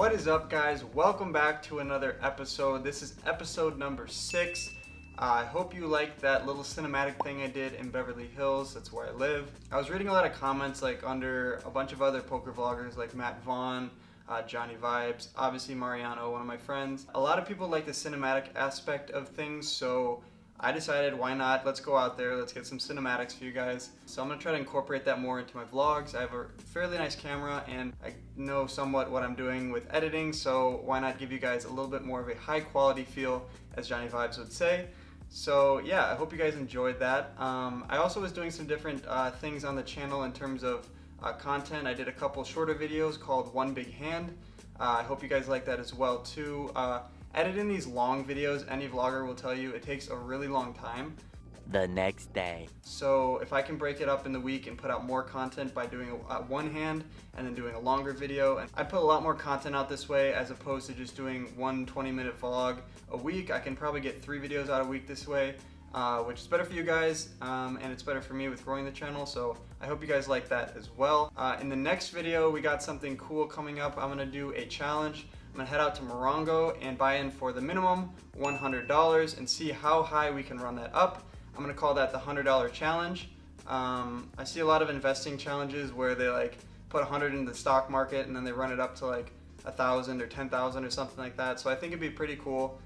What is up, guys? Welcome back to another episode. This is episode number 6. I hope you liked that little cinematic thing I did in Beverly Hills. That's where I live. I was reading a lot of comments like under a bunch of other poker vloggers like Matt Vaughn, Johnny Vibes, obviously Mariano, one of my friends. A lot of people like the cinematic aspect of things, so I decided, why not? Let's go out there, let's get some cinematics for you guys. So I'm gonna try to incorporate that more into my vlogs. I have a fairly nice camera and I know somewhat what I'm doing with editing, so why not give you guys a little bit more of a high quality feel, as Johnny Vibes would say. So yeah, I hope you guys enjoyed that. I also was doing some different things on the channel in terms of content. I did a couple shorter videos called One Big Hand. I hope you guys like that as well too. Editing these long videos, any vlogger will tell you, it takes a really long time. The next day. So if I can break it up in the week and put out more content by doing one hand and then doing a longer video, and I put a lot more content out this way as opposed to just doing one 20-minute vlog a week. I can probably get 3 videos out a week this way, which is better for you guys, and it's better for me with growing the channel, so I hope you guys like that as well. In the next video, we got something cool coming up. I'm gonna do a challenge. I'm gonna head out to Morongo and buy in for the minimum $100 and see how high we can run that up. I'm gonna call that the $100 challenge. I see a lot of investing challenges where they like put 100 in the stock market and then they run it up to like 1,000 or 10,000 or something like that. So I think it'd be pretty cool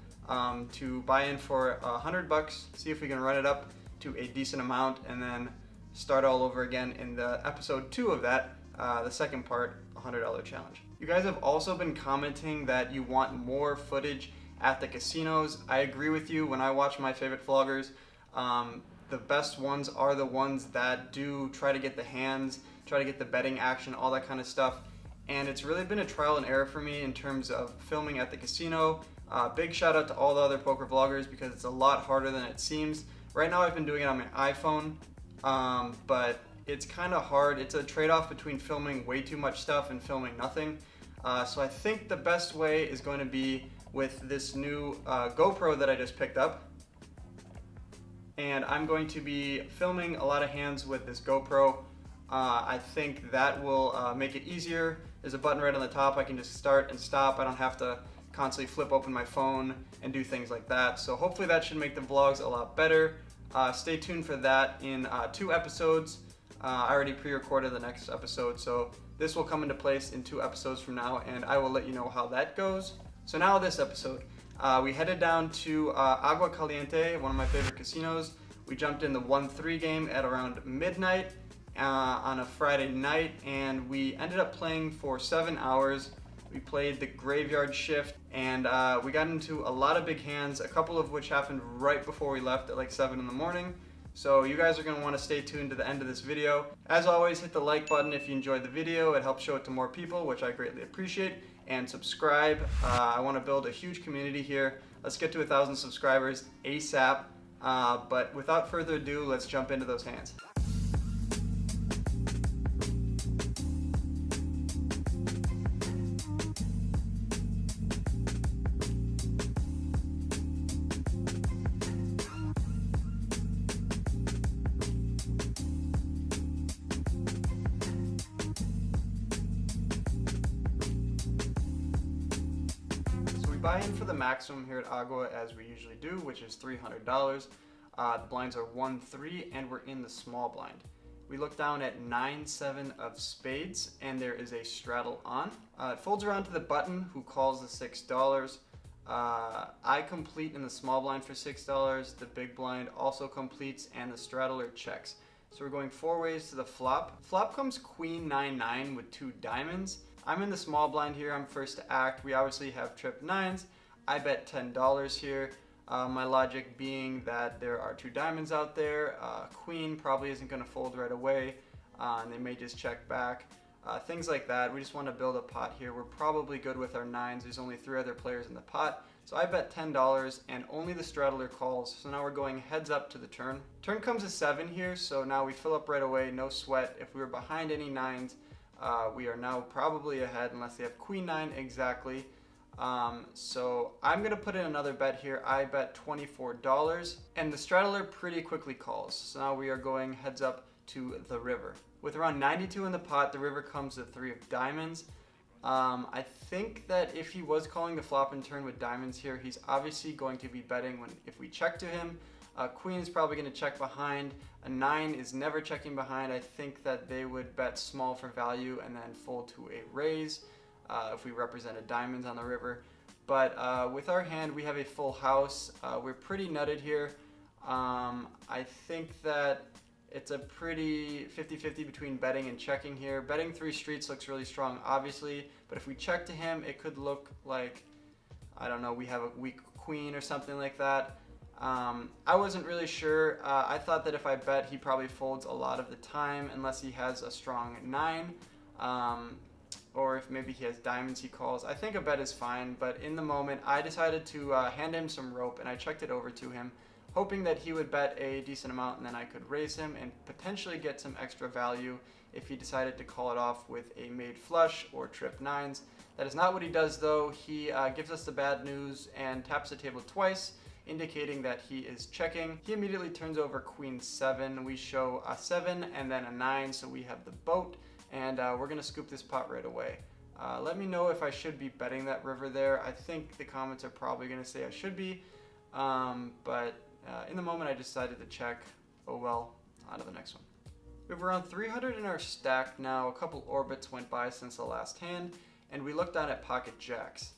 to buy in for $100, see if we can run it up to a decent amount, and then start all over again in the episode 2 of that, the second part, $100 challenge. You guys have also been commenting that you want more footage at the casinos. I agree with you. When I watch my favorite vloggers, the best ones are the ones that do try to get the hands, try to get the betting action, all that kind of stuff. And it's really been a trial and error for me in terms of filming at the casino. Big shout out to all the other poker vloggers because it's a lot harder than it seems. Right now I've been doing it on my iPhone, but it's kind of hard. It's a trade-off between filming way too much stuff and filming nothing. So I think the best way is going to be with this new GoPro that I just picked up. And I'm going to be filming a lot of hands with this GoPro. I think that will make it easier. There's a button right on the top. I can just start and stop. I don't have to constantly flip open my phone and do things like that. So hopefully that should make the vlogs a lot better. Stay tuned for that in 2 episodes. I already pre-recorded the next episode, so this will come into place in 2 episodes from now, and I will let you know how that goes. So now this episode, we headed down to Agua Caliente, one of my favorite casinos. We jumped in the 1-3 game at around midnight on a Friday night, and we ended up playing for 7 hours. We played the graveyard shift, and we got into a lot of big hands, a couple of which happened right before we left at like 7 in the morning. So you guys are going to want to stay tuned to the end of this video. As always, hit the like button if you enjoyed the video. It helps show it to more people, which I greatly appreciate. And subscribe. I want to build a huge community here. Let's get to 1,000 subscribers ASAP. But without further ado, let's jump into those hands. Buy in for the maximum here at Agua as we usually do, which is $300. The blinds are 1-3 and we're in the small blind. We look down at 9-7 of spades and there is a straddle on. It folds around to the button who calls the $6. I complete in the small blind for $6. The big blind also completes and the straddler checks. So we're going 4 ways to the flop. Flop comes queen 9-9 with 2 diamonds. I'm in the small blind here, I'm first to act. We obviously have trip 9s. I bet $10 here. My logic being that there are 2 diamonds out there. Queen probably isn't gonna fold right away, and they may just check back. Things like that. We just wanna build a pot here. We're probably good with our 9s. There's only 3 other players in the pot. So I bet $10 and only the straddler calls. So now we're going heads up to the turn. Turn comes a 7 here, so now we fill up right away, no sweat. If we were behind any 9s, we are now probably ahead unless they have queen 9 exactly. So I'm gonna put in another bet here. I bet $24 and the straddler pretty quickly calls. So now we are going heads up to the river. With around 92 in the pot, the river comes to 3 of diamonds. I think that if he was calling the flop and turn with diamonds here, he's obviously going to be betting if we check to him. Queen is probably going to check behind. A 9 is never checking behind. I think that they would bet small for value and then fold to a raise if we represented diamonds on the river. But with our hand, we have a full house. We're pretty nutted here. I think that it's a pretty 50-50 between betting and checking here. Betting 3 streets looks really strong, obviously, but if we check to him, it could look like, I don't know, we have a weak queen or something like that. I wasn't really sure. I thought that if I bet, he probably folds a lot of the time unless he has a strong 9. Or if maybe he has diamonds he calls. I think a bet is fine, but in the moment, I decided to hand him some rope, and I checked it over to him, hoping that he would bet a decent amount and then I could raise him and potentially get some extra value if he decided to call it off with a made flush or trip 9s. That is not what he does though. He gives us the bad news and taps the table twice, indicating that he is checking. He immediately turns over queen 7. We show a 7 and then a 9, so we have the boat, and we're gonna scoop this pot right away. Let me know if I should be betting that river there. I think the comments are probably gonna say I should be, but in the moment I decided to check. Oh well, on to the next one. We have around 300 in our stack now. A couple orbits went by since the last hand, and we looked down at pocket jacks.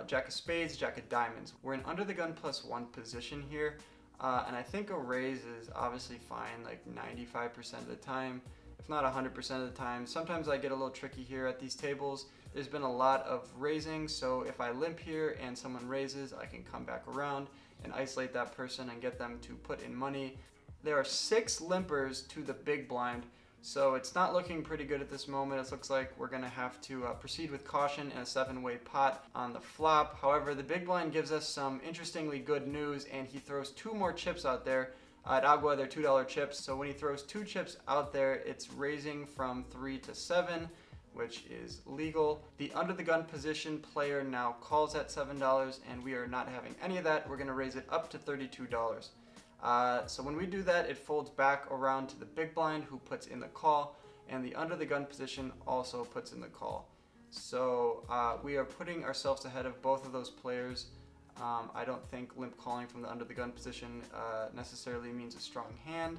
Jack of spades, jack of diamonds. We're in under the gun +1 position here, and I think a raise is obviously fine like 95% of the time, if not 100% of the time. Sometimes I get a little tricky here at these tables. There's been a lot of raising, so if I limp here and someone raises, I can come back around and isolate that person and get them to put in money. There are 6 limpers to the big blind, so it's not looking pretty good at this moment. It looks like we're gonna have to proceed with caution in a 7-way pot on the flop. However, the big blind gives us some interestingly good news, and he throws 2 more chips out there. At Agua, they're $2 chips, so when he throws 2 chips out there, it's raising from 3 to 7, which is legal. The under the gun position player now calls at $7, and we are not having any of that. We're gonna raise it up to $32. So when we do that, it folds back around to the big blind, who puts in the call, and the under the gun position also puts in the call. So we are putting ourselves ahead of both of those players. I don't think limp calling from the under the gun position necessarily means a strong hand.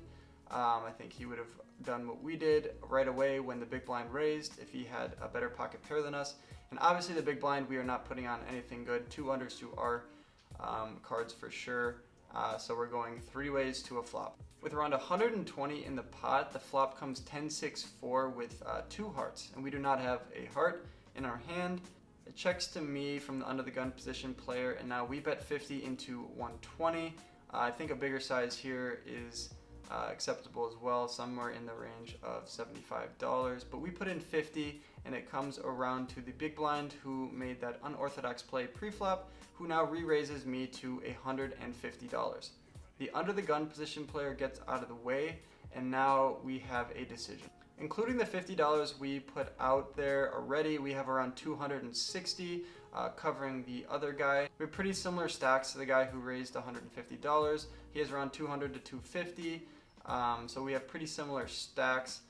I think he would have done what we did right away when the big blind raised if he had a better pocket pair than us. And obviously the big blind, we are not putting on anything good. 2 unders to our cards for sure. So we're going 3 ways to a flop. With around 120 in the pot, the flop comes 10-6-4 with 2 hearts, and we do not have a heart in our hand. It checks to me from the under the gun position player, and now we bet 50 into 120. I think a bigger size here is acceptable as well, somewhere in the range of $75. But we put in 50, and it comes around to the big blind, who made that unorthodox play pre-flop, who now re-raises me to $150. The under the gun position player gets out of the way, and now we have a decision. Including the $50 we put out there already, we have around 260 covering the other guy. We have pretty similar stacks to the guy who raised $150. He has around 200 to 250, so we have pretty similar stacks.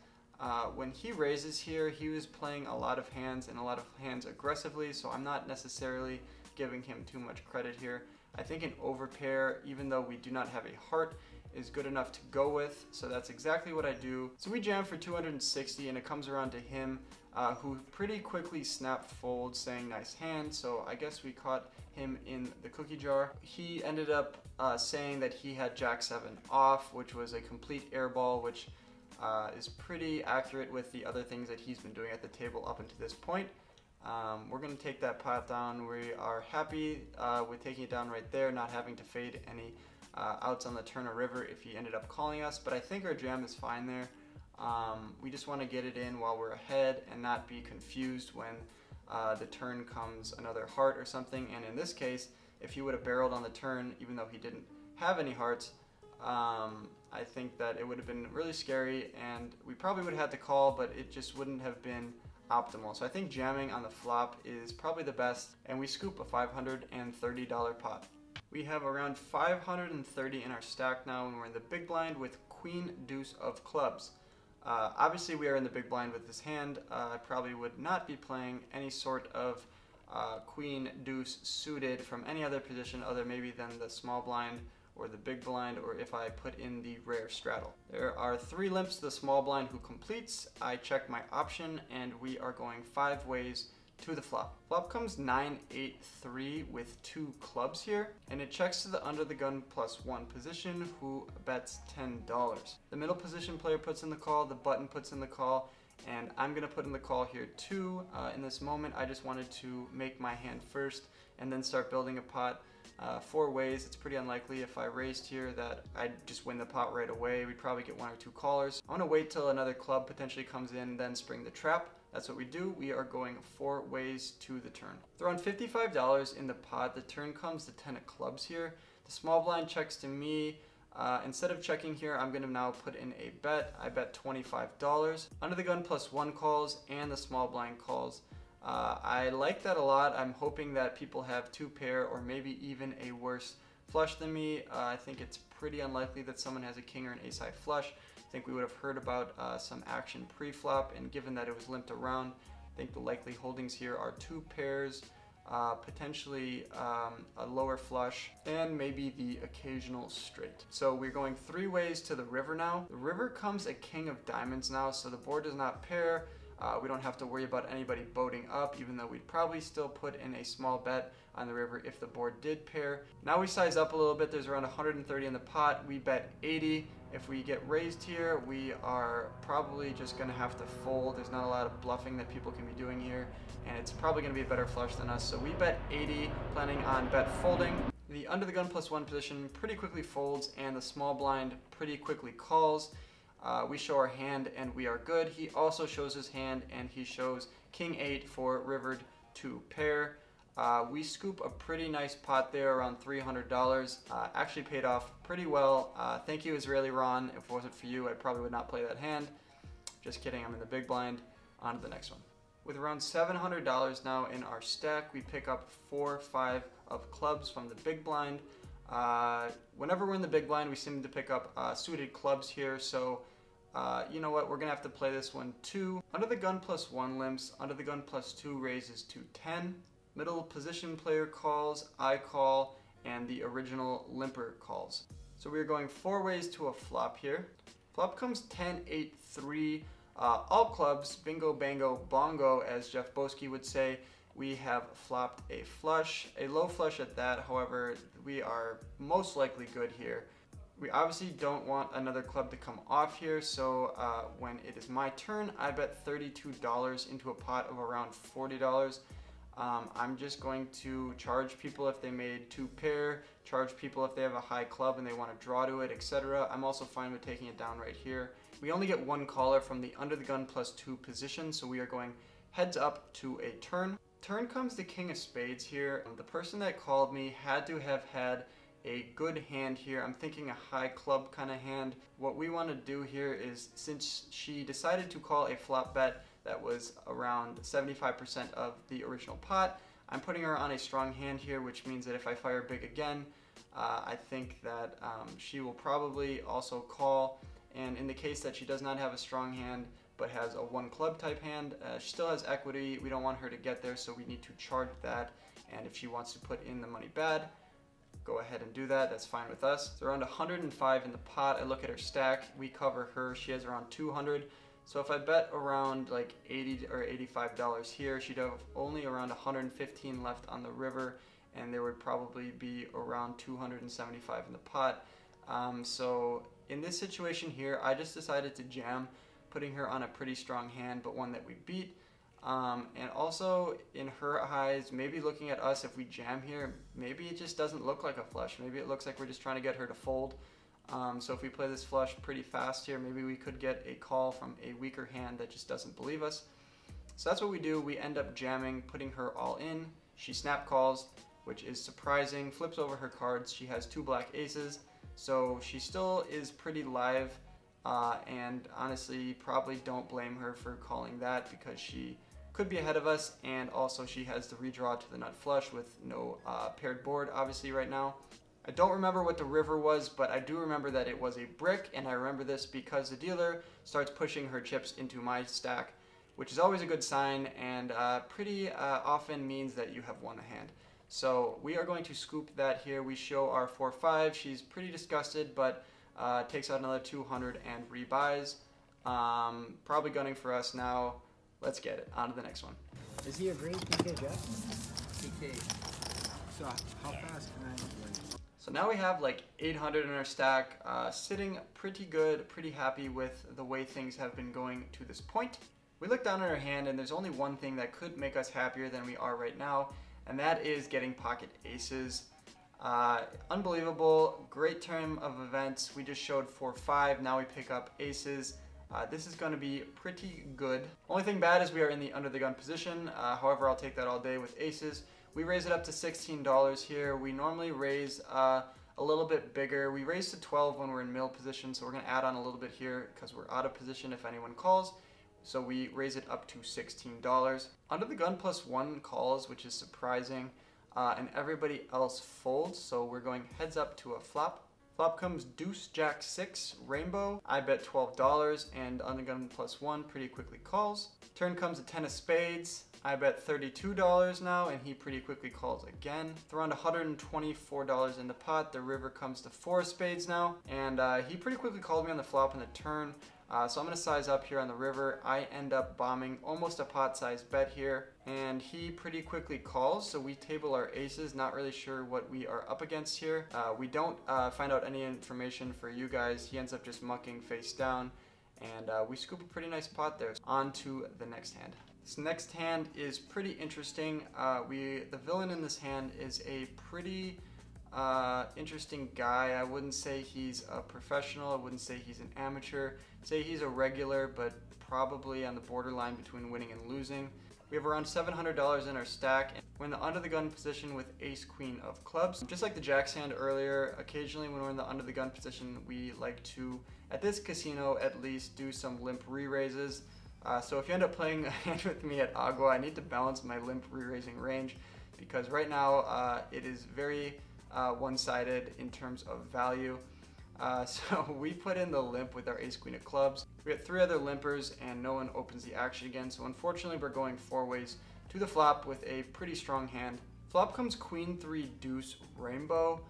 When he raises here, he was playing a lot of hands and a lot of hands aggressively, so I'm not necessarily giving him too much credit here. I think an overpair, even though we do not have a heart, is good enough to go with, so that's exactly what I do. So we jam for 260, and it comes around to him, who pretty quickly snap folds, saying nice hand, so I guess we caught him in the cookie jar. He ended up saying that he had Jack 7 off, which was a complete airball, which is pretty accurate with the other things that he's been doing at the table up until this point. We're going to take that pot down. We are happy with taking it down right there, not having to fade any outs on the turn or river if he ended up calling us, but I think our jam is fine there. We just want to get it in while we're ahead and not be confused when the turn comes another heart or something. And in this case, if he would have barreled on the turn, even though he didn't have any hearts, I think that it would have been really scary, and we probably would have had to call, but it just wouldn't have been optimal. So I think jamming on the flop is probably the best, and we scoop a $530 pot. We have around 530 in our stack now, and we're in the big blind with queen deuce of clubs. Obviously we are in the big blind with this hand. I probably would not be playing any sort of queen deuce suited from any other position other maybe than the small blind or the big blind, or if I put in the rare straddle. There are 3 limps to the small blind who completes. I check my option and we are going 5 ways to the flop. Flop comes 9-8-3 with 2 clubs here, and it checks to the under the gun +1 position who bets $10. The middle position player puts in the call, the button puts in the call, and I'm gonna put in the call here too. In this moment, I just wanted to make my hand first and then start building a pot. 4 ways. It's pretty unlikely if I raised here that I'd just win the pot right away. We'd probably get 1 or 2 callers. I want to wait till another club potentially comes in, then spring the trap. That's what we do. We are going 4 ways to the turn. Throwing $55 in the pot. The turn comes to 10 of clubs here. The small blind checks to me. Instead of checking here, I'm going to now put in a bet. I bet $25. Under the gun +1 calls and the small blind calls. I like that a lot. I'm hoping that people have 2 pair or maybe even a worse flush than me. I think it's pretty unlikely that someone has a king or an ace-high flush. I think we would have heard about some action pre-flop, and given that it was limped around, I think the likely holdings here are 2 pairs, potentially a lower flush, and maybe the occasional straight. So we're going 3 ways to the river now. The river comes a king of diamonds now, so the board does not pair. We don't have to worry about anybody boating up, even though we'd probably still put in a small bet on the river if the board did pair. Now we size up a little bit. There's around 130 in the pot. We bet 80. If we get raised here, we are probably just going to have to fold. There's not a lot of bluffing that people can be doing here, and it's probably going to be a better flush than us. So we bet 80, planning on bet folding. The under the gun +1 position pretty quickly folds, and the small blind pretty quickly calls. We show our hand and we are good. He also shows his hand and he shows king 8 for rivered to pair. We scoop a pretty nice pot there, around $300. Actually paid off pretty well. Thank you, Israeli Ron. If it wasn't for you, I probably would not play that hand. Just kidding, I'm in the big blind. On to the next one. With around $700 now in our stack, we pick up 4-5 of clubs from the big blind. Whenever we're in the big blind, we seem to pick up suited clubs here, so you know what, we're gonna have to play this one too. Under the gun +1 limps, under the gun +2 raises to 10. Middle position player calls, I call, and the original limper calls. So we are going 4 ways to a flop here. Flop comes 10-8-3, all clubs, bingo, bango, bongo, as Jeff Boski would say. We have flopped a flush, a low flush at that. However, we are most likely good here. We obviously don't want another club to come off here, so when it is my turn, I bet $32 into a pot of around $40. I'm just going to charge people if they made 2 pair, charge people if they have a high club and they want to draw to it, etc. I'm also fine with taking it down right here. We only get 1 caller from the under the gun +2 position, so we are going heads up to a turn. Turn comes the king of spades here. The person that called me had to have had a good hand here. I'm thinking a high club kind of hand. What we want to do here is, since she decided to call a flop bet that was around 75% of the original pot, I'm putting her on a strong hand here, which means that if I fire big again, I think that she will probably also call. And in the case that she does not have a strong hand but has a 1 club type hand, she still has equity. We don't want her to get there, so we need to charge that. And if she wants to put in the money bad, go ahead and do that. That's fine with us. So around 105 in the pot. I look at her stack. We cover her. She has around 200. So if I bet around like $80 or $85 here, she'd have only around 115 left on the river, and there would probably be around 275 in the pot. So in this situation here, I just decided to jam, putting her on a pretty strong hand, but one that we beat. And also in her eyes, maybe looking at us, if we jam here, maybe it just doesn't look like a flush. Maybe it looks like we're just trying to get her to fold. So if we play this flush pretty fast here, maybe we could get a call from a weaker hand that just doesn't believe us. So that's what we do. We end up jamming, putting her all in. She snap calls, which is surprising, flips over her cards. She has 2 black aces, so she still is pretty live. And honestly, probably don't blame her for calling that, because she could be ahead of us, and also she has the redraw to the nut flush with no paired board obviously right now. I don't remember what the river was, but I do remember that it was a brick, and I remember this because the dealer starts pushing her chips into my stack, which is always a good sign, and pretty often means that you have won a hand. So we are going to scoop that here. We show our 4-5. She's pretty disgusted, but takes out another 200 and rebuys. Probably gunning for us now. Let's get it. On to the next one. Is he a great PK Jeff? PK. So how fast can I like? So now we have like 800 in our stack, sitting pretty good, pretty happy with the way things have been going to this point. We look down at our hand and there's only one thing that could make us happier than we are right now, and that is getting pocket aces. Unbelievable, great turn of events. We just showed 4-5, now we pick up aces. This is going to be pretty good. Only thing bad is we are in the under the gun position. However, I'll take that all day with aces. We raise it up to $16 here. We normally raise a little bit bigger. We raise to 12 when we're in middle position, so we're going to add on a little bit here because we're out of position if anyone calls. So we raise it up to $16. Under the gun +1 calls, which is surprising, and everybody else folds, so we're going heads up to a flop. Flop comes deuce, jack 6, rainbow. I bet $12, and under gun +1 pretty quickly calls. Turn comes a 10 of spades. I bet $32 now, and he pretty quickly calls again. Throw around $124 in the pot. The river comes to 4 of spades now, and he pretty quickly called me on the flop and the turn. So I'm going to size up here on the river. I end up bombing almost a pot-sized bet here, and he pretty quickly calls, so we table our aces. Not really sure what we are up against here. We don't find out any information for you guys. He ends up just mucking face down, and we scoop a pretty nice pot there. On to the next hand. This next hand is pretty interesting. The villain in this hand is a pretty interesting guy. I wouldn't say he's a professional. I wouldn't say he's an amateur. I'd say he's a regular, but probably on the borderline between winning and losing. We have around $700 in our stack. We're in the under the gun position with ace queen of clubs. Just like the jacks hand earlier, occasionally when we're in the under the gun position, we like to, at this casino at least, do some limp re-raises. So if you end up playing a hand with me at Agua, I need to balance my limp re-raising range because right now it is very one-sided in terms of value. So we put in the limp with our ace queen of clubs. We got 3 other limpers and no one opens the action again, so unfortunately we're going 4 ways to the flop with a pretty strong hand. Flop comes queen 3 deuce rainbow.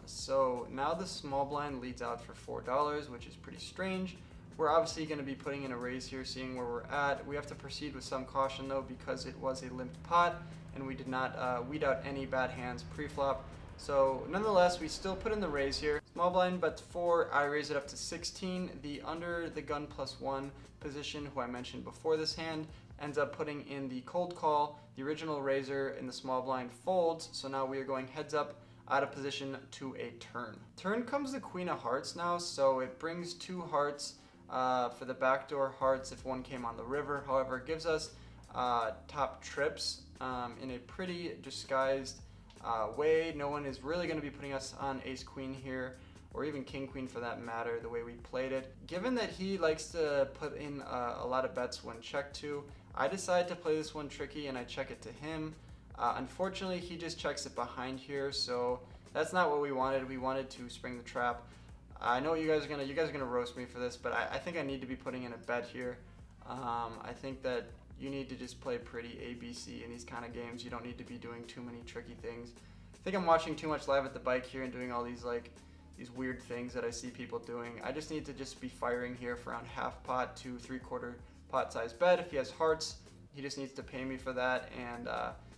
So now the small blind leads out for $4, which is pretty strange. We're obviously going to be putting in a raise here, seeing where we're at. We have to proceed with some caution though because it was a limped pot and we did not weed out any bad hands pre-flop. So nonetheless, we still put in the raise here. Small blind bets 4, I raise it up to 16. The under the gun +1 position, who I mentioned before this hand, ends up putting in the cold call. The original raiser in the small blind folds, so now we are going heads up out of position to a turn. Turn comes the queen of hearts now, so it brings 2 hearts for the backdoor hearts if one came on the river. However, it gives us top trips in a pretty disguised way. No one is really going to be putting us on ace queen here, or even king queen for that matter, the way we played it. Given that he likes to put in a lot of bets when checked to, I decided to play this one tricky and I check it to him. Unfortunately, he just checks it behind here, so that's not what we wanted. We wanted to spring the trap. I know you guys are gonna roast me for this, but I think I need to be putting in a bet here. I think that you need to just play pretty ABC in these kind of games. You don't need to be doing too many tricky things. I think I'm watching too much Live at the Bike here and doing all these these weird things that I see people doing. I just need to just be firing here for around half pot to 3/4 pot size bet. If he has hearts, he just needs to pay me for that, and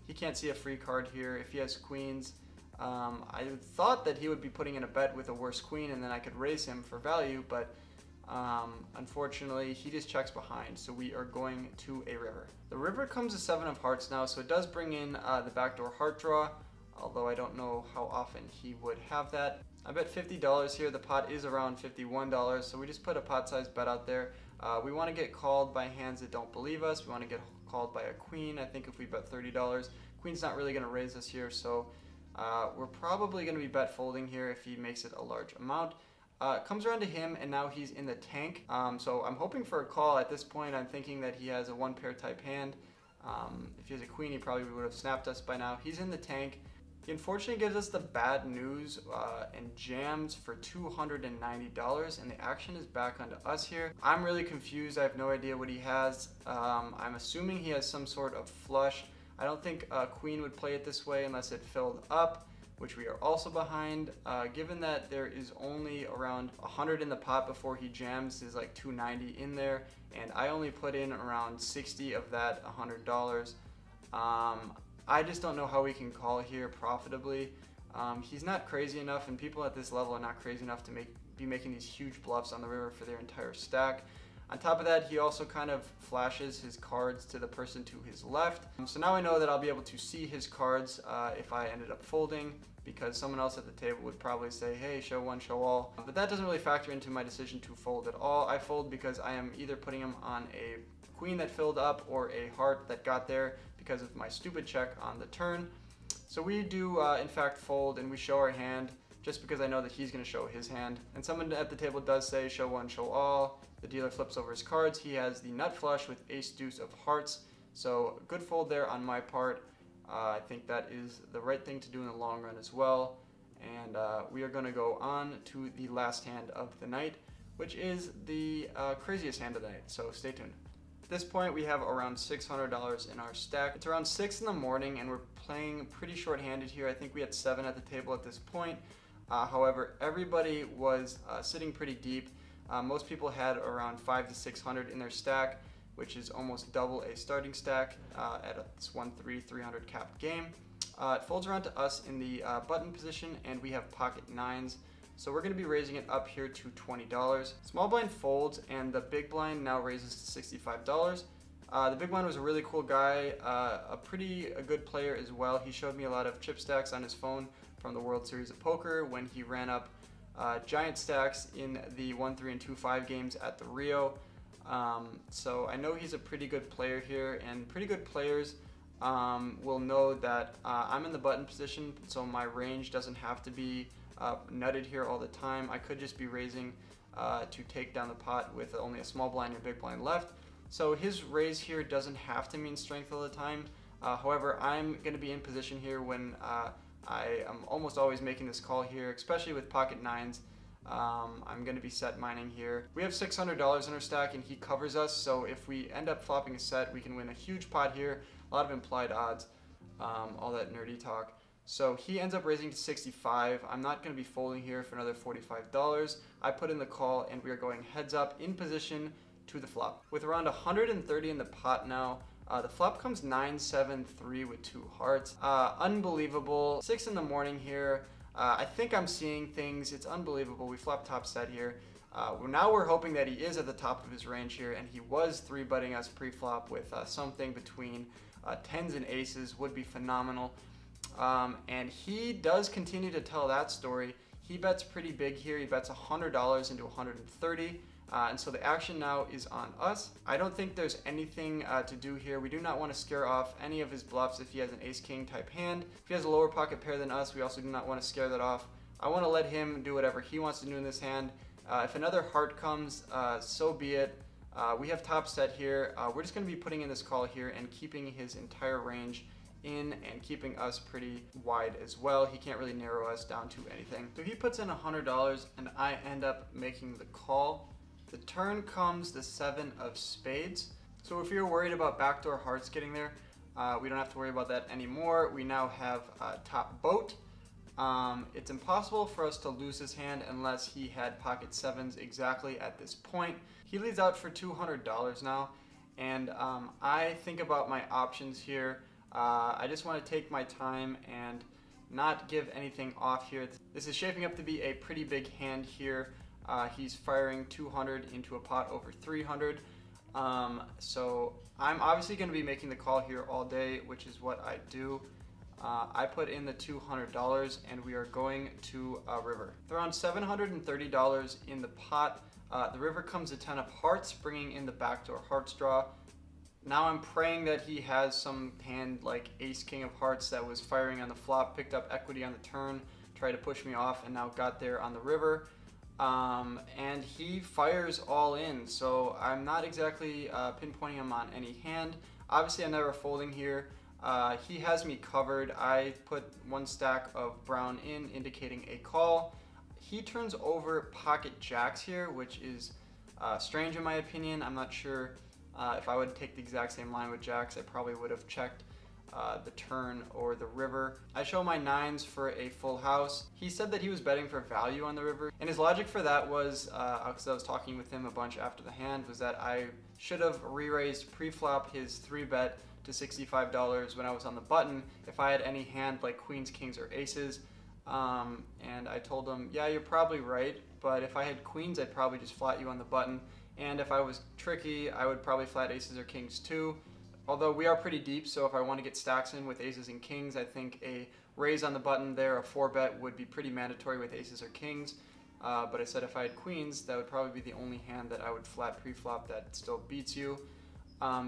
he can't see a free card here. If he has queens, I thought that he would be putting in a bet with a worse queen and then I could raise him for value, but unfortunately he just checks behind, so we are going to a river. The river comes a 7 of hearts now, so it does bring in the backdoor heart draw, although I don't know how often he would have that. I bet $50 here. The pot is around $51, so we just put a pot size bet out there. We want to get called by hands that don't believe us. We want to get called by a queen. I think if we bet $30, queen's not really going to raise us here, so we're probably going to be bet folding here if he makes it a large amount. Comes around to him, and now he's in the tank. So I'm hoping for a call at this point. I'm thinking that he has a 1-pair type hand. If he has a queen, he probably would have snapped us by now. He's in the tank. He unfortunately gives us the bad news and jams for $290, and the action is back onto us here. I'm really confused. I have no idea what he has. I'm assuming he has some sort of flush. I don't think Queen would play it this way unless it filled up, which we are also behind. Given that there is only around 100 in the pot before he jams, is like 290 in there, and I only put in around 60 of that $100. I just don't know how we can call here profitably. He's not crazy enough, and people at this level are not crazy enough to be making these huge bluffs on the river for their entire stack. On top of that, he also kind of flashes his cards to the person to his left. So now I know that I'll be able to see his cards if I ended up folding, because someone else at the table would probably say, hey, show one, show all. But that doesn't really factor into my decision to fold at all. I fold because I am either putting him on a queen that filled up or a heart that got there because of my stupid check on the turn. So we do in fact fold, and we show our hand just because I know that he's going to show his hand. And someone at the table does say show one, show all. The dealer flips over his cards. He has the nut flush with ace deuce of hearts. So good fold there on my part. I think that is the right thing to do in the long run as well. And we are going to go on to the last hand of the night, which is the craziest hand of the night. So stay tuned. At this point, we have around $600 in our stack. It's around 6 in the morning, and we're playing pretty short-handed here. I think we had 7 at the table at this point. However, everybody was sitting pretty deep. Most people had around 500 to 600 in their stack, which is almost double a starting stack at this 1-3-300 capped game. It folds around to us in the button position, and we have pocket nines. So we're going to be raising it up here to $20. Small blind folds, and the big blind now raises to $65. The big blind was a really cool guy, a good player as well. He showed me a lot of chip stacks on his phone from the World Series of Poker when he ran up giant stacks in the 1-3 and 2-5 games at the Rio. So I know he's a pretty good player here, and pretty good players will know that I'm in the button position, so my range doesn't have to be nutted here all the time. I could just be raising to take down the pot with only a small blind and big blind left. So his raise here doesn't have to mean strength all the time. However, I'm going to be in position here when I am almost always making this call here, especially with pocket nines. I'm going to be set mining here. We have $600 in our stack, and he covers us, so if we end up flopping a set, we can win a huge pot here. A lot of implied odds, all that nerdy talk. So he ends up raising to 65. I'm not going to be folding here for another $45. I put in the call, and we are going heads up in position to the flop. With around 130 in the pot now, the flop comes 9-7-3 with 2 hearts. Unbelievable. 6 in the morning here. I think I'm seeing things. It's unbelievable. We flop top set here. Now we're hoping that he is at the top of his range here, and he was 3-butting us pre-flop with something between 10s and aces. Would be phenomenal. And he does continue to tell that story. He bets pretty big here. He bets $100 into 130. And so the action now is on us. I don't think there's anything to do here. We do not want to scare off any of his bluffs if he has an ace-king type hand. If he has a lower pocket pair than us, we also do not want to scare that off. I want to let him do whatever he wants to do in this hand. If another heart comes, so be it. We have top set here. We're just going to be putting in this call here and keeping his entire range in and keeping us pretty wide as well. He can't really narrow us down to anything. So he puts in $100 and I end up making the call. The turn comes the 7 of spades. So if you're worried about backdoor hearts getting there, we don't have to worry about that anymore. We now have top boat. It's impossible for us to lose his hand unless he had pocket 7s exactly at this point. He leads out for $200 now, and I think about my options here. I just want to take my time and not give anything off here. This is shaping up to be a pretty big hand here. He's firing 200 into a pot over 300. So I'm obviously going to be making the call here all day, which is what I do. I put in the $200 and we are going to river. With around $730 in the pot, the river comes to 10 of hearts, bringing in the backdoor hearts draw. Now I'm praying that he has some hand like ace king of hearts that was firing on the flop, picked up equity on the turn, tried to push me off, and now got there on the river. And he fires all in, so I'm not exactly pinpointing him on any hand. Obviously I'm never folding here. He has me covered. I put one stack of brown in, indicating a call. He turns over pocket jacks here, which is strange in my opinion. I'm not sure if I would take the exact same line with jacks, I probably would have checked the turn or the river. I show my nines for a full house. He said that he was betting for value on the river, and his logic for that was, because I was talking with him a bunch after the hand, was that I should have re-raised pre-flop his 3-bet to $65 when I was on the button if I had any hand like queens, kings, or aces. And I told him, yeah, you're probably right, but if I had queens, I'd probably just flat you on the button. And if I was tricky, I would probably flat aces or kings too. Although we are pretty deep, so if I want to get stacks in with aces and kings, I think a raise on the button there, a 4-bet, would be pretty mandatory with aces or kings. But I said if I had queens, that would probably be the only hand that I would flat pre-flop that still beats you.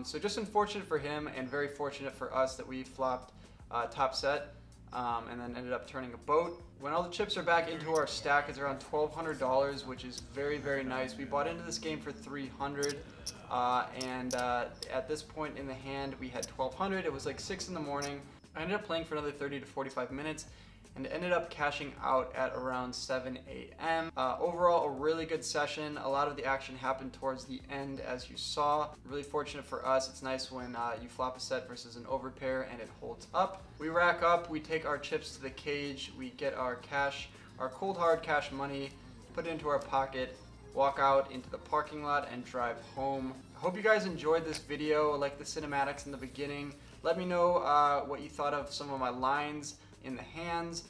So just unfortunate for him and very fortunate for us that we flopped top set and then ended up turning a boat. When all the chips are back into our stack, it's around $1,200, which is very, very nice. We bought into this game for $300, and at this point in the hand, we had $1,200. It was like 6 in the morning. I ended up playing for another 30 to 45 minutes and ended up cashing out at around 7 a.m. Overall, a really good session. A lot of the action happened towards the end, as you saw. Really fortunate for us. It's nice when you flop a set versus an overpair and it holds up. We rack up, we take our chips to the cage, we get our cash, our cold hard cash money, put it into our pocket, walk out into the parking lot, and drive home. I hope you guys enjoyed this video, like the cinematics in the beginning. Let me know what you thought of some of my lines in the hands.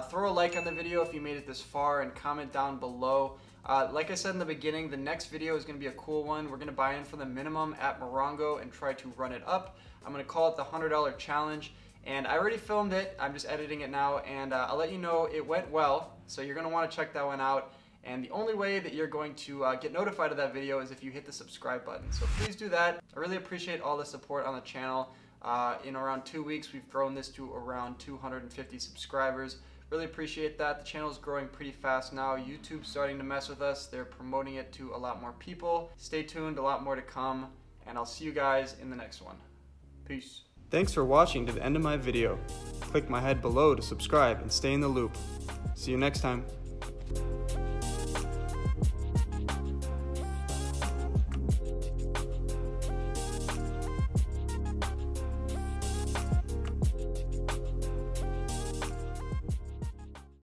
Throw a like on the video if you made it this far, and comment down below. Like I said in the beginning, the next video is going to be a cool one. We're going to buy in for the minimum at Morongo and try to run it up. I'm going to call it the $100 challenge, and I already filmed it. I'm just editing it now, and I'll let you know it went well, so you're going to want to check that one out. And the only way that you're going to get notified of that video is if you hit the subscribe button. So please do that. I really appreciate all the support on the channel. In around 2 weeks, we've grown this to around 250 subscribers. Really appreciate that. The channel is growing pretty fast now. YouTube's starting to mess with us. They're promoting it to a lot more people. Stay tuned, a lot more to come, and I'll see you guys in the next one. Peace. Thanks for watching to the end of my video. Click my head below to subscribe and stay in the loop. See you next time.